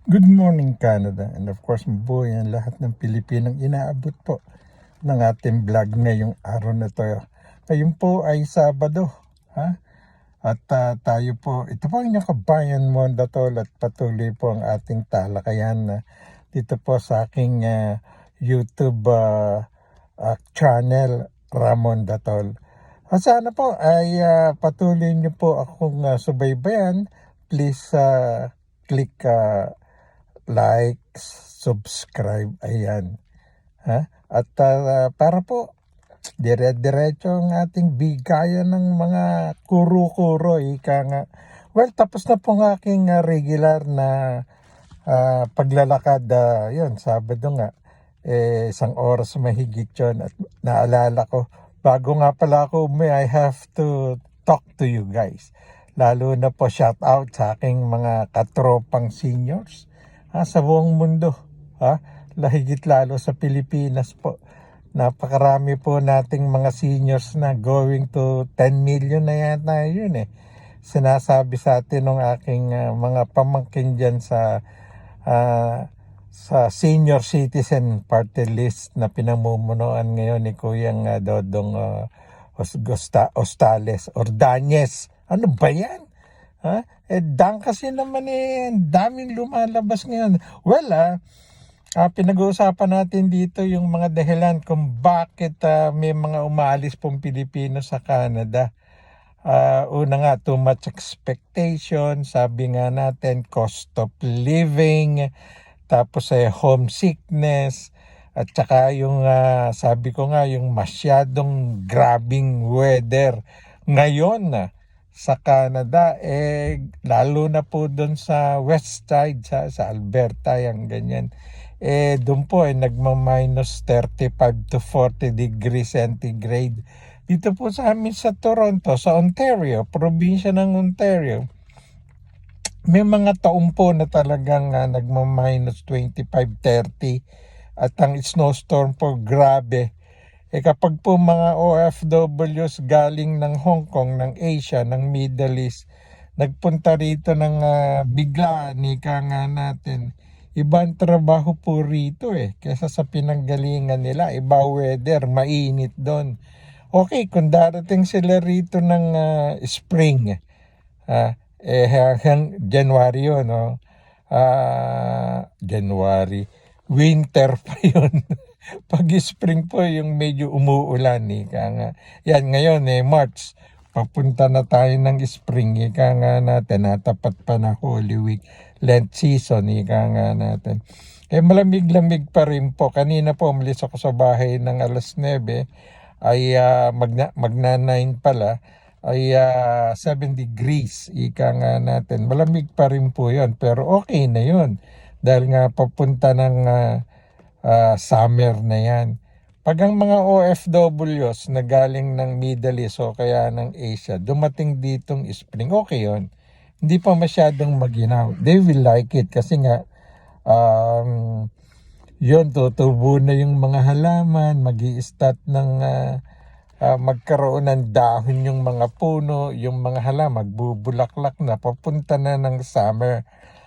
Good morning, Canada. And of course, mabuhay ang lahat ng Pilipinang inaabot po ng ating vlog ngayong araw na to. Ngayon po ay Sabado. Ha? At tayo po, ito po ang inyong kabayan Monda Tol at patuloy po ang ating talakayan dito po sa aking YouTube channel, Ramon Datol. At sana po ay patuloy niyo po akong subaybayan. Please click like, subscribe, ayan. Ha? At para po, dire-diretso ang ating bigayan ng mga kuro-kuro, ika nga. Well, tapos na po ang aking regular na paglalakad, yun, Sabado nga. Isang oras mahigit yun. At naalala ko, bago nga pala ako I have to talk to you guys. Lalo na po shout out sa aking mga katropang seniors sa buong mundo. Lahigit lalo sa Pilipinas po. Napakarami po nating mga seniors na going to 10 million na yata yun eh. Sinasabi sa atin ng aking mga pamangkin dyan sa senior citizen party list na pinamumunuan ngayon ni Kuyang Dodong Ordanyez. Ano ba yan? Dan kasi naman daming lumalabas ngayon. Well, pinag-uusapan natin dito yung mga dahilan kung bakit may mga umaalis pong Pilipino sa Canada. Una nga, too much expectation. Sabi nga natin, cost of living. Tapos homesickness. At saka yung, sabi ko nga, yung masyadong grabing weather. Ngayon sa Canada, lalo na po doon sa west side, sa Alberta, yung ganyan. Doon po nagma-minus 35 to 40 degrees centigrade. Dito po sa amin sa Toronto, sa Ontario, probinsya ng Ontario, may mga taon po na talagang nagma-minus 25-30 at ang snowstorm po grabe. Kapag po mga OFWs galing ng Hong Kong, ng Asia, ng Middle East, nagpunta rito ng biglaan, ika nga natin, ibang trabaho po rito kesa sa pinanggalingan nila, iba weather, mainit doon. Okay, kung darating sila rito ng spring, hanggang January yun, no? January, winter pa yun. Pag spring po yung medyo umuulan, ika nga. Yan, ngayon March, papunta na tayo ng spring, ika nga natin, natapat pa na Holy Week, Lent season, ika nga natin. Malamig-lamig pa rin po. Kanina po, umalis ako sa bahay ng alas 9, ay magna 9 pala, ay 7 degrees, ika nga natin. Malamig pa rin po yun, pero okay na yun. Dahil nga papunta ng summer na yan. Pag ang mga OFWs na galing ng Middle East o kaya ng Asia, dumating ditong spring, okay yun. Hindi pa masyadong maginaw. They will like it kasi nga, yun, tutubo na yung mga halaman, mag-i-start ng magkaroon ng dahon yung mga puno, yung mga halaman, magbubulaklak na, papunta na ng summer.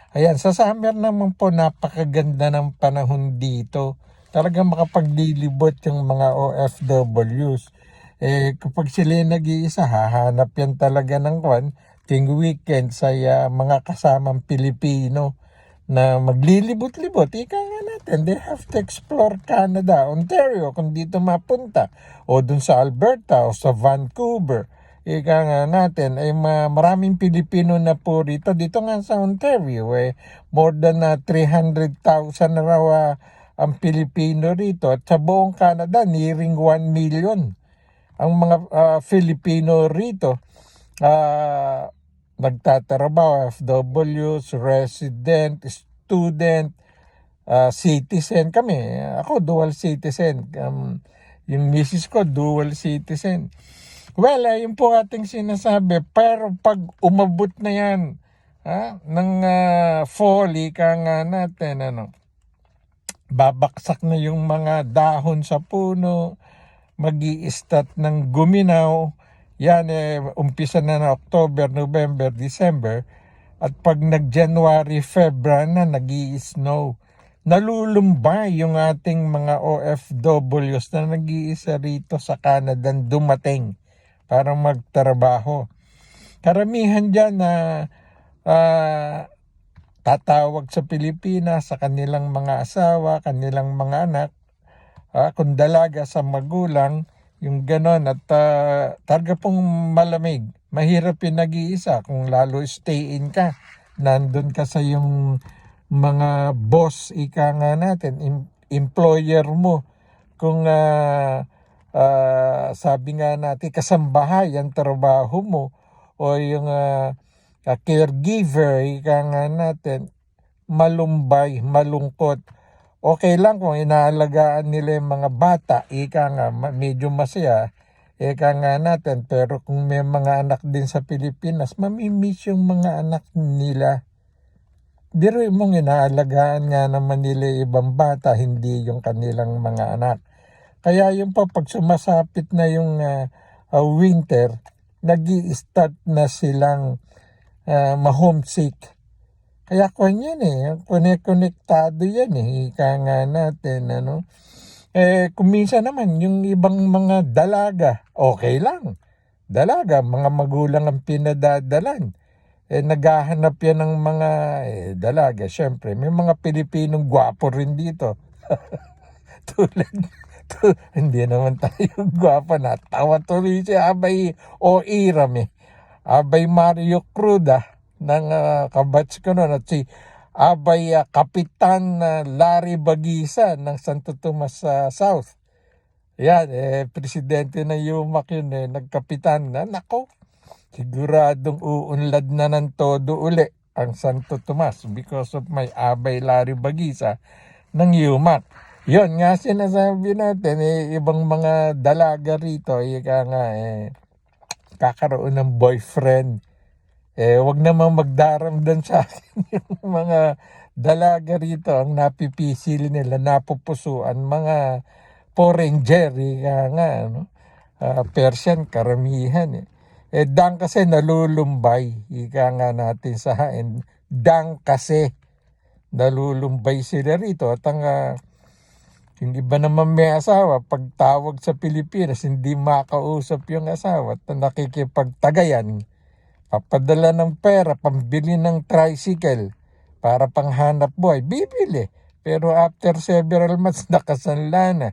Ayan, sa summer naman po, napakaganda ng panahon dito. Talagang makapaglilibot yung mga OFWs. Kapag sila nag-iisa, hahanap yan talaga ng ting weekend sa mga kasamang Pilipino na maglilibot-libot. Ika nga natin, they have to explore Canada, Ontario, kung dito mapunta. O dun sa Alberta o sa Vancouver. Ika nga natin, maraming Pilipino na po rito. Dito nga sa Ontario, more than 300,000 na raw ang Pilipino rito. At sa buong Canada, nearing 1 million ang mga Filipino rito. Nagtatrabaho, FWs, resident, student, citizen kami. Ako, dual citizen. Yung misis ko, dual citizen. Well, yun po ating sinasabi. Pero pag umabot na yan, ng fall, ika nga natin, babaksak na yung mga dahon sa puno, mag-i-start ng guminaw. Yan, umpisa na October, November, December. At pag nag-January, February na, nag-i-snow. Nalulumbay yung ating mga OFWs na nag-iisa rito sa Canada dumating para magtrabaho. Karamihan dyan na tatawag sa Pilipinas sa kanilang mga asawa, kanilang mga anak, kung dalaga sa magulang, yung ganon. At talaga pong malamig. Mahirap yung nag-iisa kung lalo stay in ka. Nandun ka sa yung mga boss, ika nga natin, employer mo. Kung sabi nga natin, kasambahay ang trabaho mo o yung caregiver, ika nga natin, malumbay, malungkot. Okay lang kung inaalagaan nila yung mga bata, ika nga, medyo masaya, ika nga natin. Pero kung may mga anak din sa Pilipinas, mamimiss yung mga anak nila. Biro mong inaalagaan nga naman nila ibang bata, hindi yung kanilang mga anak. Kaya yung pag sumasapit na yung winter, nag-i-start na silang ma-homesick. Kaya kung yan konektado yan ika nga natin, ano. Kung minsan naman, yung ibang mga dalaga, okay lang. Dalaga, mga magulang ang pinadadalan. Naghahanap yan ng mga dalaga. Siyempre, may mga Pilipinong gwapo rin dito. Hindi naman tayo gwapo na. Tawa tuloy si Abay o Iram Abay Mario Cruda ng kabatch ko noon at si Abay Kapitan Larry Bagisa ng Santo Tomas South. Yan, presidente ng UMAC yun, nagkapitan na. Nako, siguradong uunlad na ng todo uli ang Santo Tomas because of my Abay Larry Bagisa ng UMAC. Yun nga sinasabi natin, ibang mga dalaga rito, ika nga, kakaroon ng boyfriend. Wag namang magdaramdam sa akin yung mga dalaga rito, ang napipisil nila, napupusuan, mga foreigner, ika nga, no? Persian, karamihan. Dang kasi nalulumbay, ika nga natin sa hain, dang kasi nalulumbay sila rito. At ang yung iba naman may asawa, pagtawag sa Pilipinas, hindi makausap yung asawa at nakikipagtagayan. Papadala ng pera, pambili ng tricycle para panghanap buhay, bibili. Pero after several months, nakasanla na.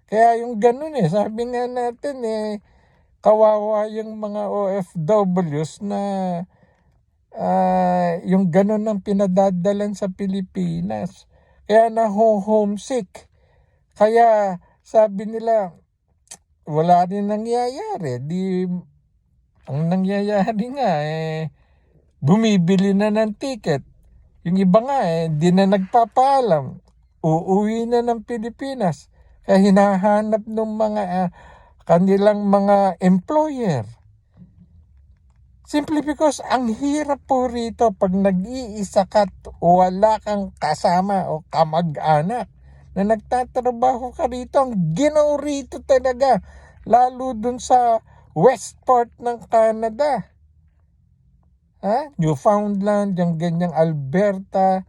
Kaya yung ganun sabi nga natin kawawa yung mga OFWs na yung ganun ang pinadadalan sa Pilipinas. Kaya homesick. Kaya sabi nila, wala rin nangyayari. Ang nangyayari nga, bumibili na ng ticket. Yung iba nga, di na nagpapaalam. Uuwi na ng Pilipinas. Kaya hinahanap ng mga kanilang mga employer. Simply because ang hirap po rito pag nag-iisa ka o wala kang kasama o kamag-anak na nagtatrabaho ka rito. Ang ginaw rito talaga, lalo dun sa west part ng Canada. Newfoundland, yung ganyang Alberta.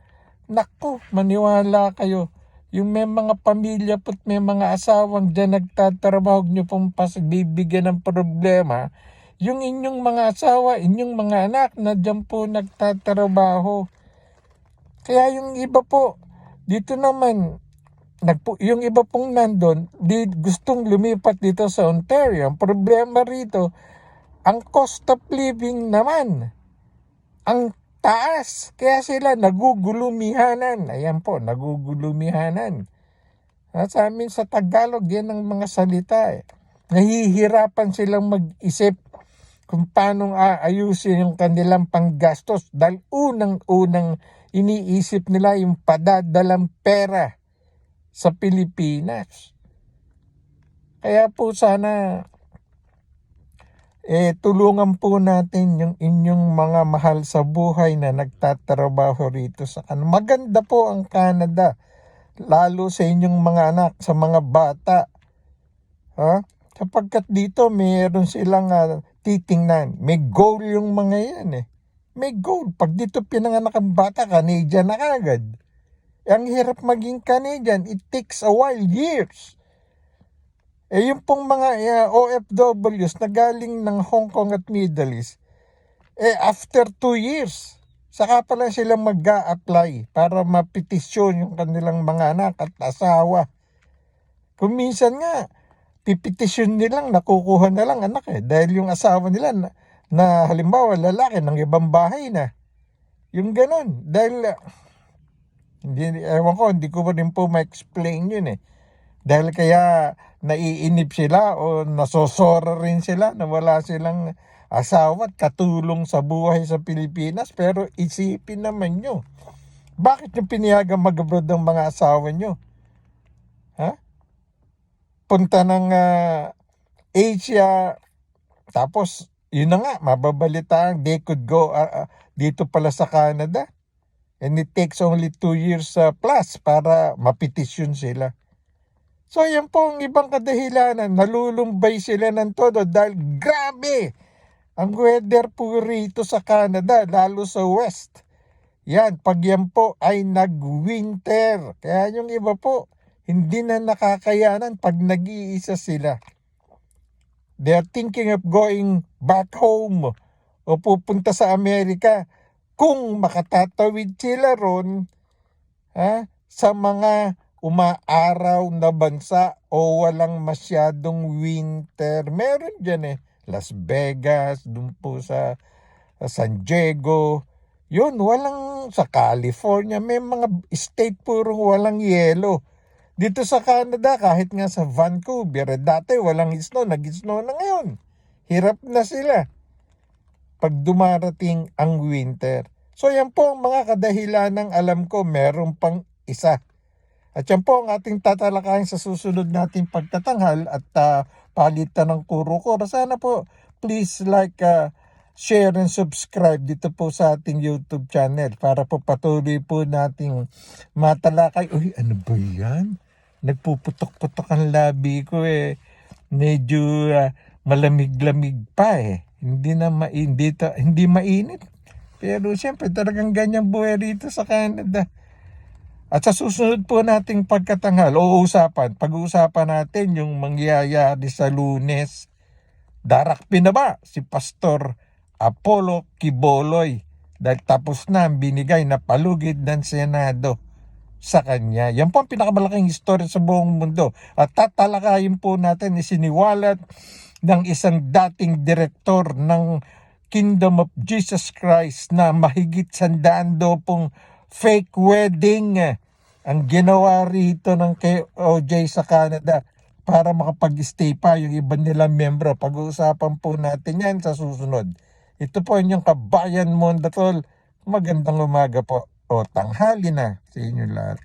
Naku, maniwala kayo. Yung may mga pamilya po't may mga asawang dyan nagtatrabaho, nyo pong bibigyan ng problema. Yung inyong mga asawa, inyong mga anak na dyan po nagtatrabaho. Kaya yung iba po, dito naman, yung iba pong nandun, gustong lumipat dito sa Ontario. Ang problema rito, ang cost of living naman, ang taas. Kaya sila nagugulumihanan. Ayan po, nagugulumihanan. Sa amin sa Tagalog, yan ang mga salita. Nahihirapan silang mag-isip kung paano aayusin yung kanilang panggastos. Dahil unang-unang iniisip nila yung padadalang pera sa Pilipinas. Kaya po sana tulungan po natin yung inyong mga mahal sa buhay na nagtatrabaho rito sa Canada. Maganda po ang Canada, lalo sa inyong mga anak, sa mga bata. Sapagkat dito mayroon silang titingnan. May goal yung mga yan may gold. Pag dito pinanganak ang bata, Canadian na kagad. Ang hirap maging Canadian. It takes a while, years. Yung pong mga OFWs na galing ng Hong Kong at Middle East, after 2 years, saka pala sila mag-a-apply para mapetisyon yung kanilang mga anak at asawa. Kung minsan nga, pipetisyon nilang nakukuha na lang anak dahil yung asawa nila na halimbawa lalaki ng ibang bahay na. Yung ganon. Dahil, hindi ko rin po ma-explain yun Dahil kaya naiinip sila o nasosora rin sila na wala silang asawa at katulong sa buhay sa Pilipinas. Pero isipin naman nyo, bakit nyo pinayagang mag-abroad ng mga asawa nyo? Ha? Punta ng Asia, tapos yun na nga, mababalitaan, they could go dito pala sa Canada. And it takes only 2 years plus para mapetisyon sila. So yan po ang ibang kadahilanan, nalulumbay sila ng todo dahil grabe ang weather po rito sa Canada, lalo sa west. Yan, pag yan po ay nag-winter. Kaya yung iba po, hindi na nakakayanan pag nag-iisa sila. They are thinking of going back home o pupunta sa Amerika kung makatatawid sila ron sa mga umaaraw na bansa o walang masyadong winter. Meron dyan Las Vegas, dun po sa San Diego. Yun, walang sa California. May mga state purong walang yelo. Dito sa Canada, kahit nga sa Vancouver, dati walang snow, nag-snow na ngayon. Hirap na sila pag dumarating ang winter. So yan po ang mga kadahilanang alam ko, meron pang isa. At yan po ang ating tatalakayin sa susunod nating pagtatanghal at palitan ng kuro-kuro. Sana po, please like, share and subscribe dito po sa ating YouTube channel para po patuloy po nating matalakay. Uy, ano ba yan? Nagpuputok-putok ang labi ko Medyo malamig-lamig pa Hindi mainit. Pero siyempre talagang ganyan buhay rito sa Canada. At sa susunod po nating pagkatanghal, pag-uusapan natin yung mangyayari sa Lunes. Darakpin na ba si Pastor Apollo Quiboloy dahil tapos na ang binigay na palugid ng Senado sa kanya. Yan po ang pinakamalaking istorya sa buong mundo. At tatalakayin po natin isiniwalat ng isang dating direktor ng Kingdom of Jesus Christ na mahigit 100 pong fake wedding ang ginawa rito ng KOJ sa Canada para makapag-stay pa yung iba nilang membro. Pag-uusapan po natin yan sa susunod. Ito po inyong kabayan Mondatol. Magandang umaga po o tanghali na sa inyo lahat.